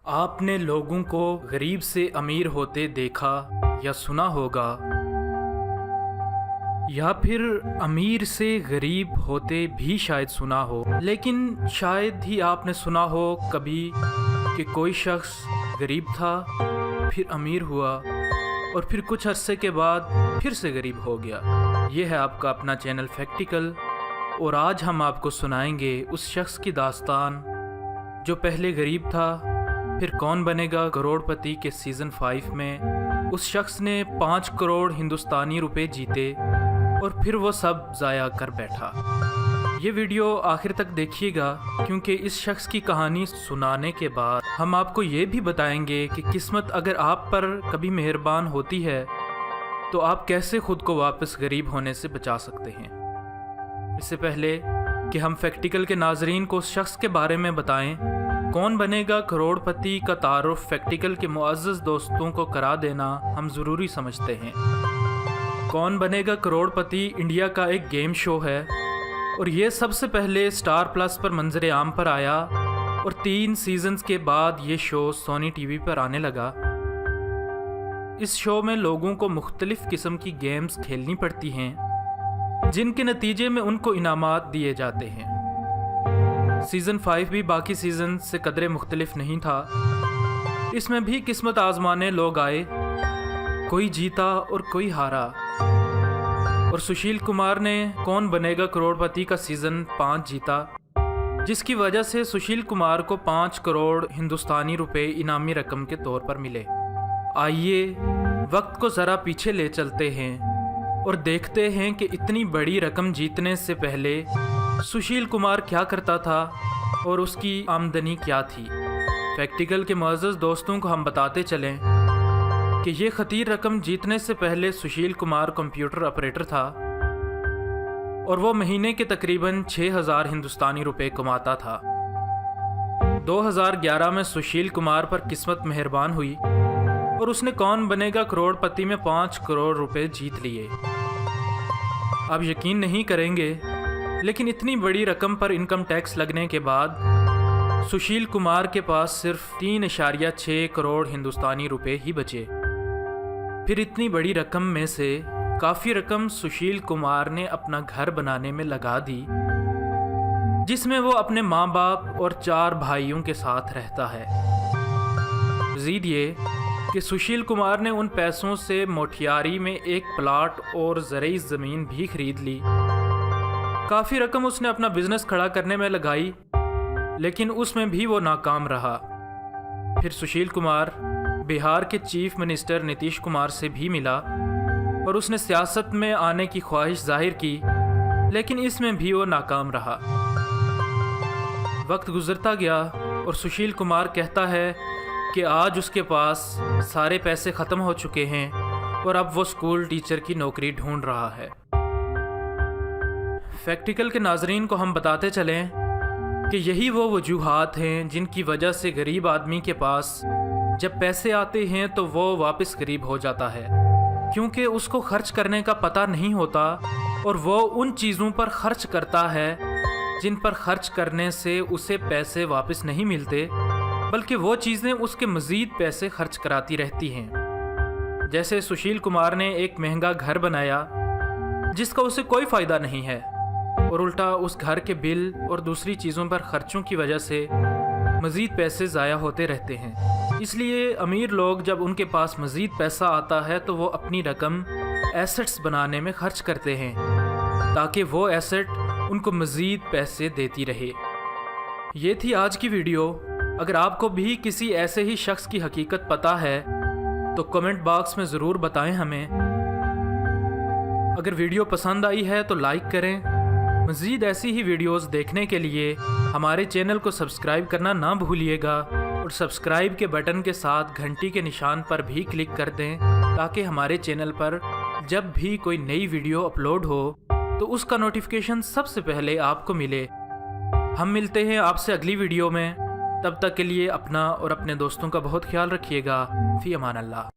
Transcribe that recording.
आपने लोगों को गरीब से अमीर होते देखा या सुना होगा, या फिर अमीर से गरीब होते भी शायद सुना हो, लेकिन शायद ही आपने सुना हो कभी कि कोई शख्स गरीब था, फिर अमीर हुआ और फिर कुछ अरसे के बाद फिर से गरीब हो गया। ये है आपका अपना चैनल फैक्टिकल, और आज हम आपको सुनाएंगे उस शख्स की दास्तान जो पहले गरीब था, फिर कौन बनेगा करोड़पति के सीज़न 5 में उस शख्स ने 5 करोड़ हिंदुस्तानी रुपए जीते और फिर वो सब ज़ाया कर बैठा। ये वीडियो आखिर तक देखिएगा, क्योंकि इस शख्स की कहानी सुनाने के बाद हम आपको ये भी बताएंगे कि किस्मत अगर आप पर कभी मेहरबान होती है तो आप कैसे खुद को वापस गरीब होने से बचा सकते हैं। इससे पहले कि हम फैक्टिकल के नाजरीन को उस शख्स के बारे में बताएं, कौन बनेगा करोड़पति का तारुफ फैक्टिकल के मुअज़्ज़ज़ दोस्तों को करा देना हम ज़रूरी समझते हैं। कौन बनेगा करोड़पति इंडिया का एक गेम शो है, और ये सबसे पहले स्टार प्लस पर मंजर आम पर आया और 3 सीजन्स के बाद ये शो सोनी टीवी पर आने लगा। इस शो में लोगों को मुख्तलिफ़ किस्म की गेम्स खेलनी पड़ती हैं, जिनके नतीजे में उनको इनामात दिए जाते हैं। सीज़न 5 भी बाकी सीज़न से कदरे मुख्तलिफ नहीं था। इसमें भी किस्मत आजमाने लोग आए, कोई जीता और कोई हारा। और सुशील कुमार ने कौन बनेगा करोड़पति का सीज़न 5 जीता, जिसकी वजह से सुशील कुमार को 5 करोड़ हिंदुस्तानी रुपए इनामी रकम के तौर पर मिले। आइए वक्त को ज़रा पीछे ले चलते हैं और देखते हैं कि इतनी बड़ी रकम जीतने से पहले सुशील कुमार क्या करता था और उसकी आमदनी क्या थी। फैक्टिकल के मुअज़्ज़ज़ दोस्तों को हम बताते चलें कि ये खतीर रकम जीतने से पहले सुशील कुमार कंप्यूटर ऑपरेटर था और वो महीने के तकरीबन 6000 हिंदुस्तानी रुपए कमाता था। 2011 में सुशील कुमार पर किस्मत मेहरबान हुई और उसने कौन बनेगा करोड़पति में 5 करोड़ रुपए जीत लिए। आप यकीन नहीं करेंगे, लेकिन इतनी बड़ी रकम पर इनकम टैक्स लगने के बाद सुशील कुमार के पास सिर्फ 3.6 करोड़ हिंदुस्तानी रुपए ही बचे। फिर इतनी बड़ी रकम में से काफ़ी रकम सुशील कुमार ने अपना घर बनाने में लगा दी, जिसमें वो अपने माँ बाप और 4 भाइयों के साथ रहता है। मज़ीद ये कि सुशील कुमार ने उन पैसों से मोटियारी में एक प्लाट और ज़रई ज़मीन भी खरीद ली। काफ़ी रकम उसने अपना बिजनेस खड़ा करने में लगाई, लेकिन उसमें भी वो नाकाम रहा। फिर सुशील कुमार बिहार के चीफ मिनिस्टर नीतीश कुमार से भी मिला और उसने सियासत में आने की ख्वाहिश जाहिर की, लेकिन इसमें भी वो नाकाम रहा। वक्त गुजरता गया और सुशील कुमार कहता है कि आज उसके पास सारे पैसे ख़त्म हो चुके हैं और अब वो स्कूल टीचर की नौकरी ढूंढ रहा है। फैक्टिकल के नाजरीन को हम बताते चलें कि यही वो वजूहात हैं जिनकी वजह से गरीब आदमी के पास जब पैसे आते हैं तो वो वापस गरीब हो जाता है, क्योंकि उसको खर्च करने का पता नहीं होता और वो उन चीज़ों पर खर्च करता है जिन पर खर्च करने से उसे पैसे वापस नहीं मिलते, बल्कि वो चीज़ें उसके मज़ीद पैसे खर्च कराती रहती हैं। जैसे सुशील कुमार ने एक महंगा घर बनाया जिसका उसे कोई फ़ायदा नहीं है, और उल्टा उस घर के बिल और दूसरी चीज़ों पर खर्चों की वजह से मज़ीद पैसे ज़ाया होते रहते हैं। इसलिए अमीर लोग जब उनके पास मज़ीद पैसा आता है तो वो अपनी रकम एसेट्स बनाने में खर्च करते हैं, ताकि वो एसेट उनको मज़ीद पैसे देती रहे। ये थी आज की वीडियो। अगर आपको भी किसी ऐसे ही शख्स की हकीकत पता है तो कमेंट बॉक्स में ज़रूर बताएं हमें। अगर वीडियो पसंद आई है तो लाइक करें। मज़ीद ऐसी ही वीडियोस देखने के लिए हमारे चैनल को सब्सक्राइब करना ना भूलिएगा, और सब्सक्राइब के बटन के साथ घंटी के निशान पर भी क्लिक कर दें, ताकि हमारे चैनल पर जब भी कोई नई वीडियो अपलोड हो तो उसका नोटिफिकेशन सबसे पहले आपको मिले। हम मिलते हैं आपसे अगली वीडियो में। तब तक के लिए अपना और अपने दोस्तों का बहुत ख्याल रखिएगा। फ़ी अमान अल्लाह।